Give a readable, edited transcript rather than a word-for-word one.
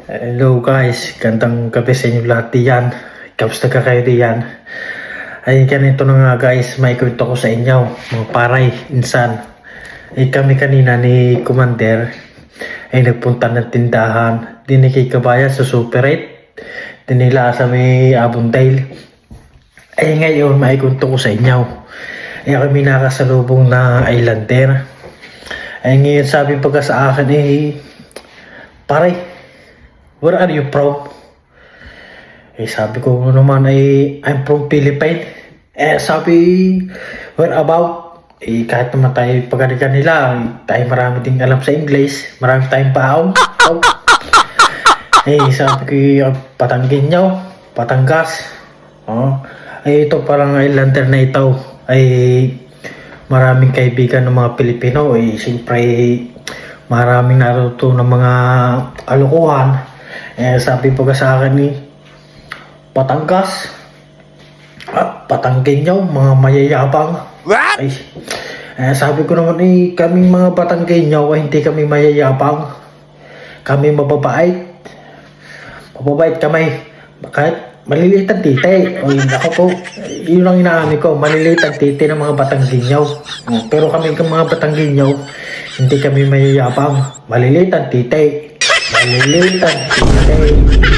Hello guys, gandang gabi sa inyo lahat diyan. Kamusta ka kayo diyan? Ay ganito na nga guys, may kwento ko sa inyo, mga paray, insan. Ay kami kanina ni Commander ay nagpunta ng tindahan. Di ni Kikabaya sa Super 8. Dinila sa may Avondale. Ay ngayon, may kwento ko sa inyo. Ay kami nakasalubong na Islander. Ay ngayon sabi pagka sa akin paray, where are you from? Sabi ko naman I'm from Philippines. Sabi, where about? Kahit naman tayo pagkalikan nila, tayo marami ding alam sa English. Marami tayong pahaw. Sabi ko, Patangginyaw, Patangas. Ito parang Islander na ito. Maraming kaibigan ng mga Pilipino. Siyempre, maraming natuto ng mga kalokohan. Sabi pa sa akin Patangas, Patangginyaw, mga mayayabang. What? Sabi ko naman kaming mga Patangginyaw hindi kami mayayabang. Kami mababait. Mababait kami. Kahit maliliit ang titi. Ako po, yun ang inaamin ko, maliliit ang titi ng mga Batangginyaw. Pero kami mga Batangginyaw, hindi kami mayayabang. Maliliit ang titi. Maliliit ang titi.